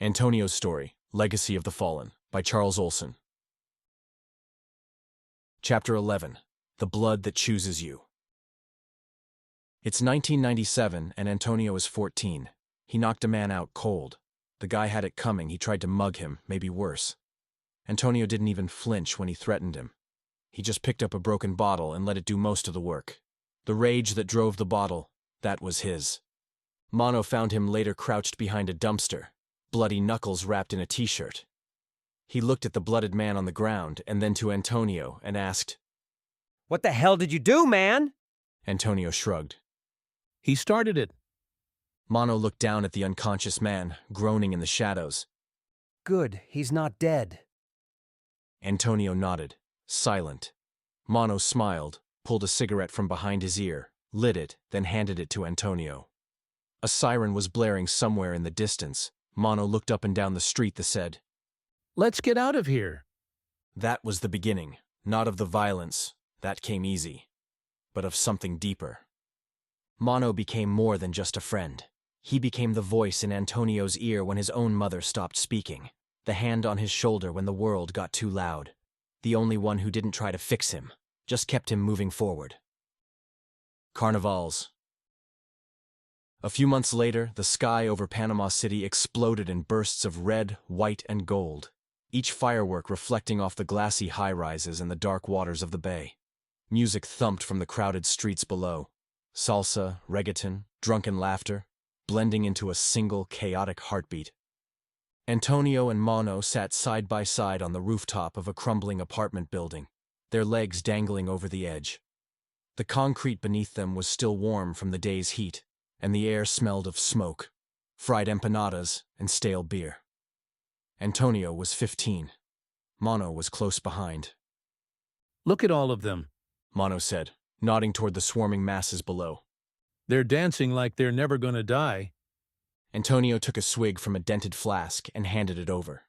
Antonio's Story, Legacy of the Fallen, by Charles Olson. Chapter 11. The Blood That Chooses You. It's 1997, and Antonio is 14. He knocked a man out cold. The guy had it coming. He tried to mug him, maybe worse. Antonio didn't even flinch when he threatened him. He just picked up a broken bottle and let it do most of the work. The rage that drove the bottle, that was his. Mono found him later crouched behind a dumpster, bloody knuckles wrapped in a t-shirt. He looked at the blooded man on the ground and then to Antonio and asked, "What the hell did you do, man?" Antonio shrugged. He started it. Mono looked down at the unconscious man, groaning in the shadows. "Good, he's not dead." Antonio nodded, silent. Mono smiled, pulled a cigarette from behind his ear, lit it, then handed it to Antonio. A siren was blaring somewhere in the distance. Mono looked up and down the street that said, "Let's get out of here." That was the beginning, not of the violence, that came easy, but of something deeper. Mono became more than just a friend. He became the voice in Antonio's ear when his own mother stopped speaking, the hand on his shoulder when the world got too loud, the only one who didn't try to fix him, just kept him moving forward. Carnavales. A few months later, the sky over Panama City exploded in bursts of red, white, and gold, each firework reflecting off the glassy high-rises and the dark waters of the bay. Music thumped from the crowded streets below. Salsa, reggaeton, drunken laughter, blending into a single chaotic heartbeat. Antonio and Mono sat side by side on the rooftop of a crumbling apartment building, their legs dangling over the edge. The concrete beneath them was still warm from the day's heat, and the air smelled of smoke, fried empanadas, and stale beer. Antonio was 15. Mono was close behind. "Look at all of them," Mono said, nodding toward the swarming masses below. "They're dancing like they're never gonna die." Antonio took a swig from a dented flask and handed it over.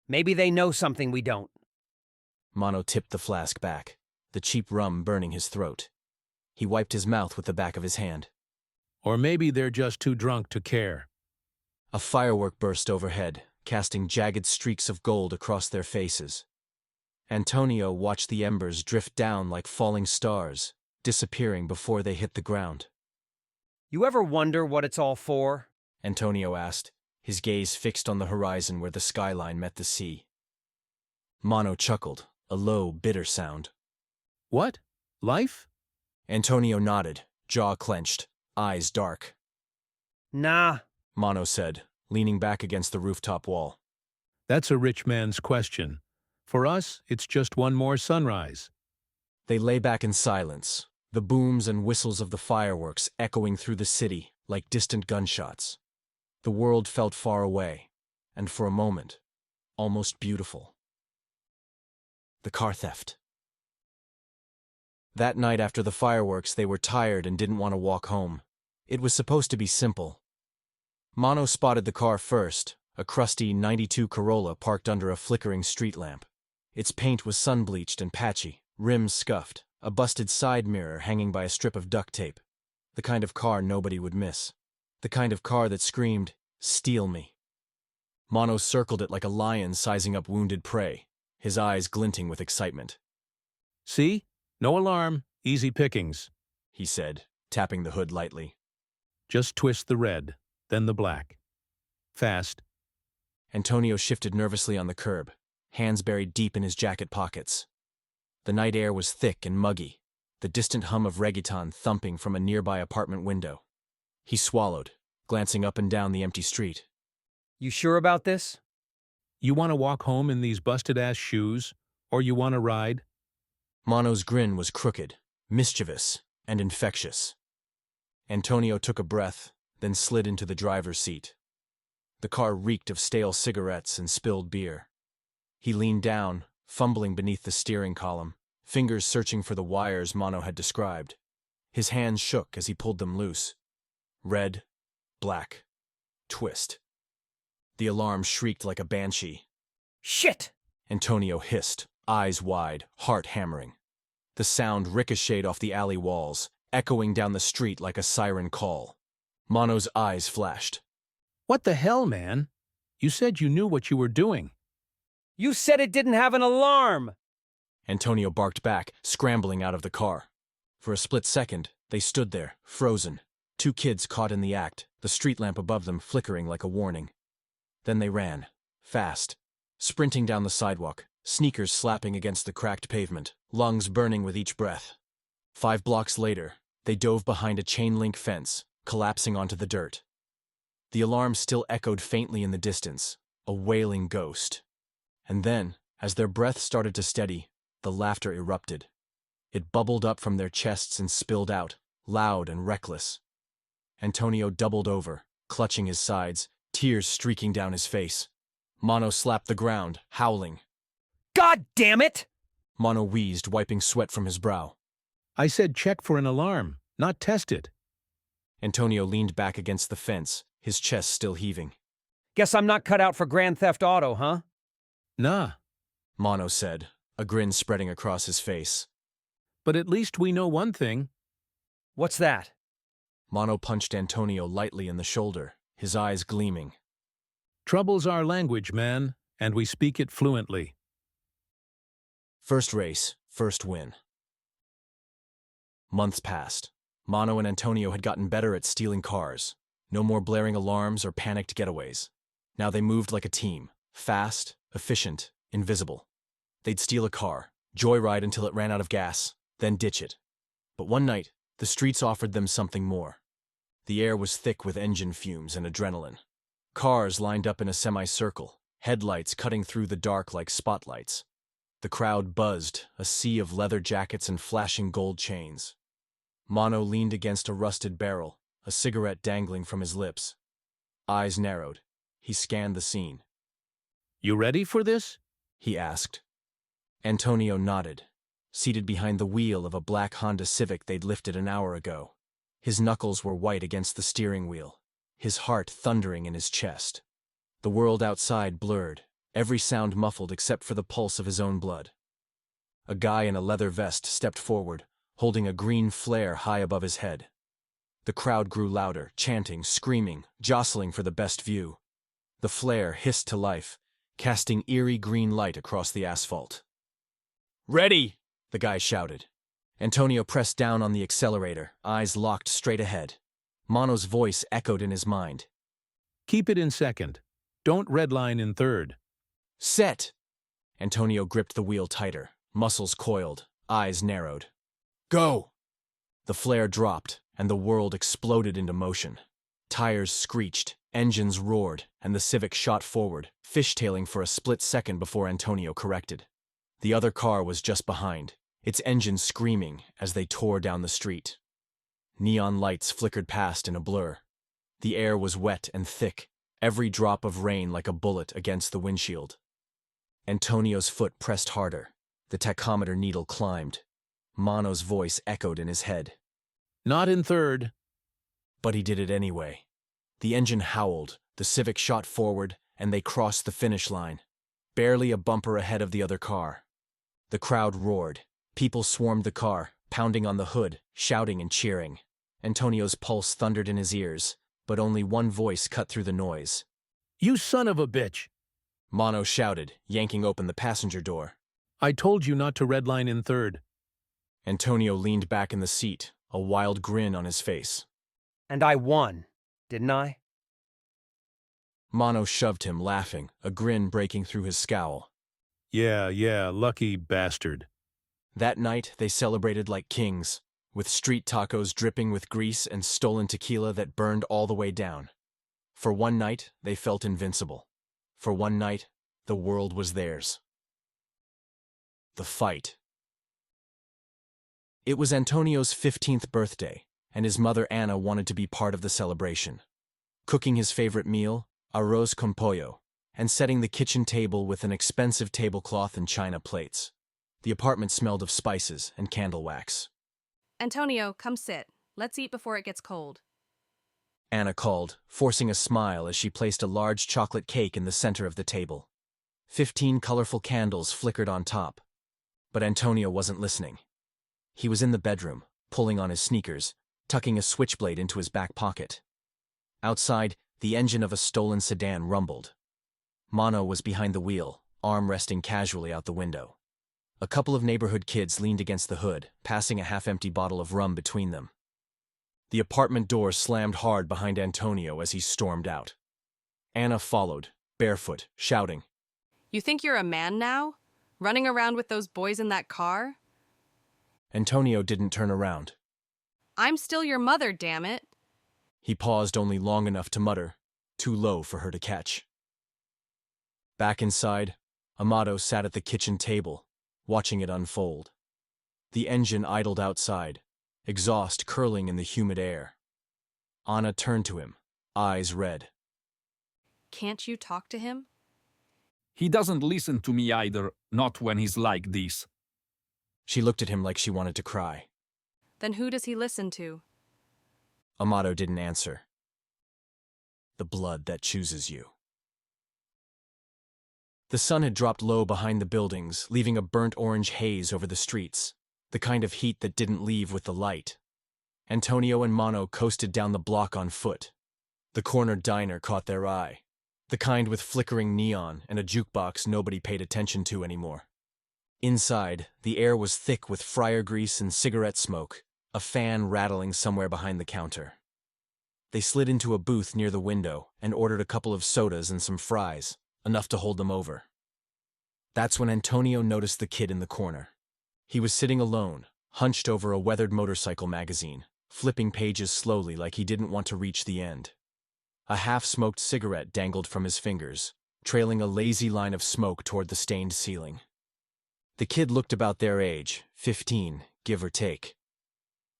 "Maybe they know something we don't." Mono tipped the flask back, the cheap rum burning his throat. He wiped his mouth with the back of his hand. Or maybe they're just too drunk to care. A firework burst overhead, casting jagged streaks of gold across their faces. Antonio watched the embers drift down like falling stars, disappearing before they hit the ground. "You ever wonder what it's all for?" Antonio asked, his gaze fixed on the horizon where the skyline met the sea. Mono chuckled, a low, bitter sound. What? Life? Antonio nodded, jaw clenched, eyes dark. "Nah," Mono said, leaning back against the rooftop wall. That's a rich man's question. For us, it's just one more sunrise. They lay back in silence, the booms and whistles of the fireworks echoing through the city like distant gunshots. The world felt far away, and for a moment, almost beautiful. The car theft. That night after the fireworks, they were tired and didn't want to walk home. It was supposed to be simple. Mono spotted the car first, a crusty '92 Corolla parked under a flickering street lamp. Its paint was sun-bleached and patchy, rims scuffed, a busted side mirror hanging by a strip of duct tape. The kind of car nobody would miss. The kind of car that screamed, "Steal me." Mono circled it like a lion sizing up wounded prey, his eyes glinting with excitement. See? No alarm, easy pickings, he said, tapping the hood lightly. Just twist the red, then the black. Fast. Antonio shifted nervously on the curb, hands buried deep in his jacket pockets. The night air was thick and muggy, the distant hum of reggaeton thumping from a nearby apartment window. He swallowed, glancing up and down the empty street. "You sure about this?" You want to walk home in these busted-ass shoes, or you want to ride? Mono's grin was crooked, mischievous, and infectious. Antonio took a breath, then slid into the driver's seat. The car reeked of stale cigarettes and spilled beer. He leaned down, fumbling beneath the steering column, fingers searching for the wires Mono had described. His hands shook as he pulled them loose. Red, black, twist. The alarm shrieked like a banshee. "Shit!" Antonio hissed, eyes wide, heart hammering. The sound ricocheted off the alley walls, echoing down the street like a siren call. Mono's eyes flashed. What the hell, man? You said you knew what you were doing. You said it didn't have an alarm! Antonio barked back, scrambling out of the car. For a split second, they stood there, frozen. Two kids caught in the act, the street lamp above them flickering like a warning. Then they ran, fast, sprinting down the sidewalk, sneakers slapping against the cracked pavement, lungs burning with each breath. 5 blocks later, they dove behind a chain-link fence, collapsing onto the dirt. The alarm still echoed faintly in the distance, a wailing ghost. And then, as their breath started to steady, the laughter erupted. It bubbled up from their chests and spilled out, loud and reckless. Antonio doubled over, clutching his sides, tears streaking down his face. Mono slapped the ground, howling. God damn it! Mono wheezed, wiping sweat from his brow. I said check for an alarm, not test it. Antonio leaned back against the fence, his chest still heaving. Guess I'm not cut out for Grand Theft Auto, huh? Nah, Mono said, a grin spreading across his face. but at least we know one thing. What's that? Mono punched Antonio lightly in the shoulder, his eyes gleaming. Trouble's our language, man, and we speak it fluently. First race, first win. Months passed. Mono and Antonio had gotten better at stealing cars. No more blaring alarms or panicked getaways. Now they moved like a team, fast, efficient, invisible. They'd steal a car, joyride until it ran out of gas, then ditch it. But one night, the streets offered them something more. The air was thick with engine fumes and adrenaline. Cars lined up in a semicircle, headlights cutting through the dark like spotlights. The crowd buzzed, a sea of leather jackets and flashing gold chains. Mono leaned against a rusted barrel, a cigarette dangling from his lips. Eyes narrowed. He scanned the scene. You ready for this? He asked. Antonio nodded, seated behind the wheel of a black Honda Civic they'd lifted an hour ago. His knuckles were white against the steering wheel, his heart thundering in his chest. The world outside blurred, every sound muffled except for the pulse of his own blood. A guy in a leather vest stepped forward, holding a green flare high above his head. The crowd grew louder, chanting, screaming, jostling for the best view. The flare hissed to life, casting eerie green light across the asphalt. "Ready!" the guy shouted. Antonio pressed down on the accelerator, eyes locked straight ahead. Mono's voice echoed in his mind. Keep it in second. Don't redline in third. "Set!" Antonio gripped the wheel tighter, muscles coiled, eyes narrowed. "Go!" The flare dropped, and the world exploded into motion. Tires screeched, engines roared, and the Civic shot forward, fishtailing for a split second before Antonio corrected. The other car was just behind, its engine screaming as they tore down the street. Neon lights flickered past in a blur. The air was wet and thick, every drop of rain like a bullet against the windshield. Antonio's foot pressed harder. The tachometer needle climbed. Mono's voice echoed in his head. Not in third. But he did it anyway. The engine howled, the Civic shot forward, and they crossed the finish line, barely a bumper ahead of the other car. The crowd roared. People swarmed the car, pounding on the hood, shouting and cheering. Antonio's pulse thundered in his ears, but only one voice cut through the noise. You son of a bitch! Mono shouted, yanking open the passenger door. I told you not to redline in third. Antonio leaned back in the seat, a wild grin on his face. And I won, didn't I? Mono shoved him, laughing, a grin breaking through his scowl. Yeah, lucky bastard. That night, they celebrated like kings, with street tacos dripping with grease and stolen tequila that burned all the way down. For one night, they felt invincible. For one night, the world was theirs. The fight. It was Antonio's 15th birthday, and his mother Anna wanted to be part of the celebration. Cooking his favorite meal, arroz con pollo, and setting the kitchen table with an expensive tablecloth and china plates. The apartment smelled of spices and candle wax. Antonio, come sit. Let's eat before it gets cold. Anna called, forcing a smile as she placed a large chocolate cake in the center of the table. 15 colorful candles flickered on top. But Antonio wasn't listening. He was in the bedroom, pulling on his sneakers, tucking a switchblade into his back pocket. Outside, the engine of a stolen sedan rumbled. Mono was behind the wheel, arm resting casually out the window. A couple of neighborhood kids leaned against the hood, passing a half-empty bottle of rum between them. The apartment door slammed hard behind Antonio as he stormed out. Anna followed, barefoot, shouting. You think you're a man now? Running around with those boys in that car? Antonio didn't turn around. I'm still your mother, damn it. He paused only long enough to mutter, too low for her to catch. Back inside, Amato sat at the kitchen table, watching it unfold. The engine idled outside, exhaust curling in the humid air. Anna turned to him, eyes red. Can't you talk to him? He doesn't listen to me either, not when he's like this. She looked at him like she wanted to cry. Then who does he listen to? Amato didn't answer. The blood that chooses you. The sun had dropped low behind the buildings, leaving a burnt orange haze over the streets, the kind of heat that didn't leave with the light. Antonio and Mono coasted down the block on foot. The corner diner caught their eye, the kind with flickering neon and a jukebox nobody paid attention to anymore. Inside, the air was thick with fryer grease and cigarette smoke, a fan rattling somewhere behind the counter. They slid into a booth near the window and ordered a couple of sodas and some fries, enough to hold them over. That's when Antonio noticed the kid in the corner. He was sitting alone, hunched over a weathered motorcycle magazine, flipping pages slowly like he didn't want to reach the end. A half-smoked cigarette dangled from his fingers, trailing a lazy line of smoke toward the stained ceiling. The kid looked about their age, 15, give or take.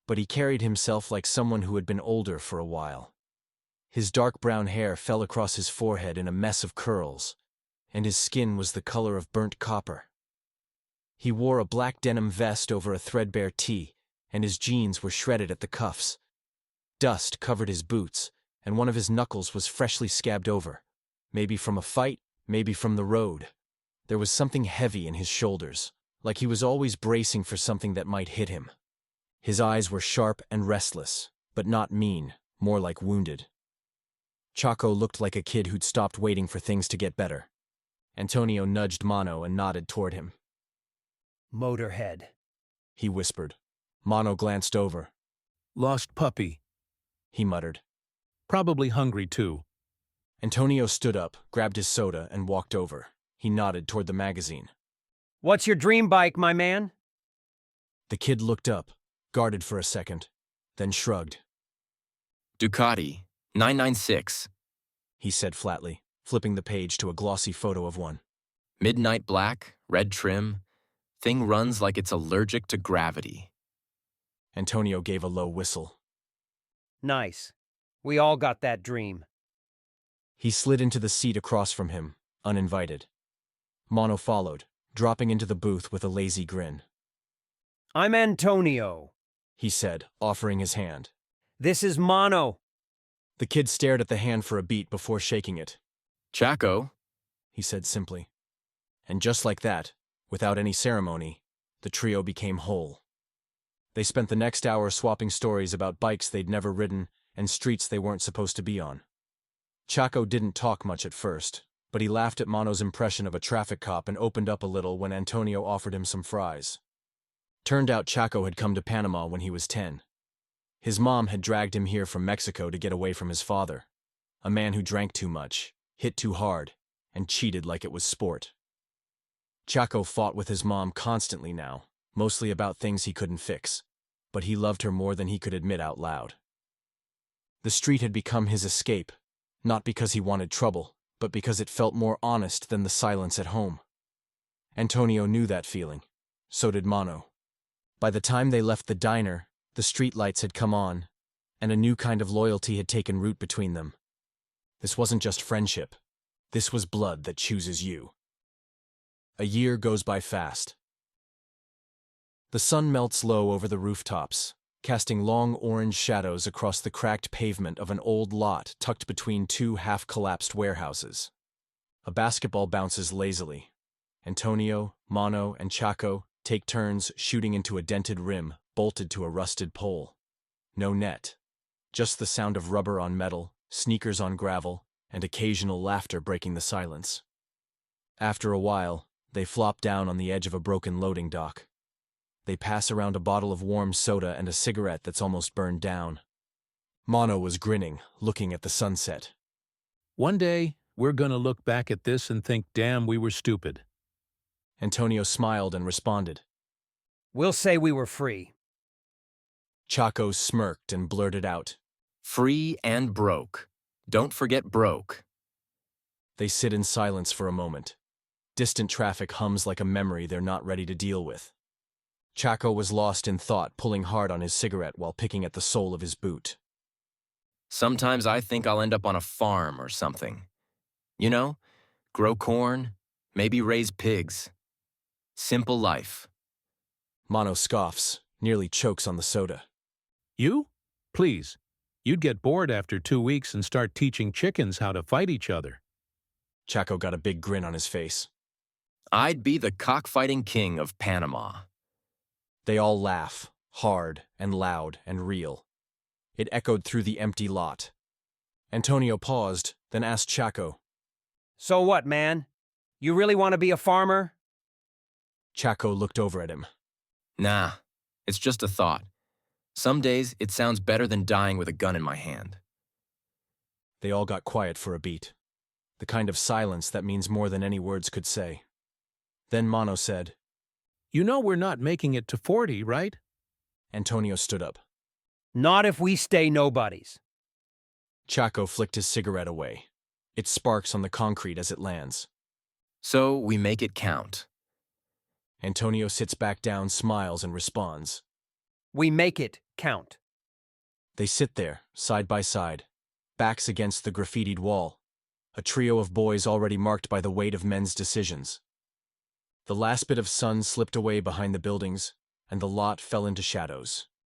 But he carried himself like someone who had been older for a while. His dark brown hair fell across his forehead in a mess of curls, and his skin was the color of burnt copper. He wore a black denim vest over a threadbare tee, and his jeans were shredded at the cuffs. Dust covered his boots, and one of his knuckles was freshly scabbed over, maybe from a fight, maybe from the road. There was something heavy in his shoulders, like he was always bracing for something that might hit him. His eyes were sharp and restless, but not mean, more like wounded. Chaco looked like a kid who'd stopped waiting for things to get better. Antonio nudged Mono and nodded toward him. Motorhead. He whispered. Mono glanced over. Lost puppy. He muttered. Probably hungry too. Antonio stood up, grabbed his soda, and walked over. He nodded toward the magazine. What's your dream bike, my man? The kid looked up, guarded for a second, then shrugged. Ducati, 996. He said flatly, flipping the page to a glossy photo of one. Midnight black, red trim. Thing runs like it's allergic to gravity. Antonio gave a low whistle. Nice. We all got that dream. He slid into the seat across from him, uninvited. Mono followed, dropping into the booth with a lazy grin. I'm Antonio, He said, offering his hand. this is Mono. The kid stared at the hand for a beat before shaking it. Chaco, He said simply. And just like that, without any ceremony, the trio became whole. They spent the next hour swapping stories about bikes they'd never ridden and streets they weren't supposed to be on. Chaco didn't talk much at first, but he laughed at Mono's impression of a traffic cop and opened up a little when Antonio offered him some fries. Turned out Chaco had come to Panama when he was 10. His mom had dragged him here from Mexico to get away from his father, a man who drank too much, hit too hard, and cheated like it was sport. Chaco fought with his mom constantly now, mostly about things he couldn't fix, but he loved her more than he could admit out loud. The street had become his escape, not because he wanted trouble, but because it felt more honest than the silence at home. Antonio knew that feeling. So did Mono. By the time they left the diner, the streetlights had come on, and a new kind of loyalty had taken root between them. This wasn't just friendship. This was blood that chooses you. A year goes by fast. The sun melts low over the rooftops, casting long orange shadows across the cracked pavement of an old lot tucked between two half-collapsed warehouses. A basketball bounces lazily. Antonio, Mono, and Chaco take turns shooting into a dented rim bolted to a rusted pole. No net. Just the sound of rubber on metal, sneakers on gravel, and occasional laughter breaking the silence. After a while, they flop down on the edge of a broken loading dock. They pass around a bottle of warm soda and a cigarette that's almost burned down. Mono was grinning, looking at the sunset. One day, we're gonna look back at this and think, damn, we were stupid. Antonio smiled and responded. We'll say we were free. Chaco smirked and blurted out. Free and broke. Don't forget broke. They sit in silence for a moment. Distant traffic hums like a memory they're not ready to deal with. Chaco was lost in thought, pulling hard on his cigarette while picking at the sole of his boot. Sometimes I think I'll end up on a farm or something. You know, grow corn, maybe raise pigs. Simple life. Mono scoffs, nearly chokes on the soda. You? Please. You'd get bored after 2 weeks and start teaching chickens how to fight each other. Chaco got a big grin on his face. I'd be the cockfighting king of Panama. They all laugh, hard and loud and real. It echoed through the empty lot. Antonio paused, then asked Chaco. So what, man? You really want to be a farmer? Chaco looked over at him. Nah, it's just a thought. Some days it sounds better than dying with a gun in my hand. They all got quiet for a beat. The kind of silence that means more than any words could say. Then Mono said, You know we're not making it to 40, right? Antonio stood up. Not if we stay nobodies. Chaco flicked his cigarette away. It sparks on the concrete as it lands. So we make it count. Antonio sits back down, smiles, and responds. We make it count. They sit there, side by side, backs against the graffitied wall, a trio of boys already marked by the weight of men's decisions. The last bit of sun slipped away behind the buildings, and the lot fell into shadows.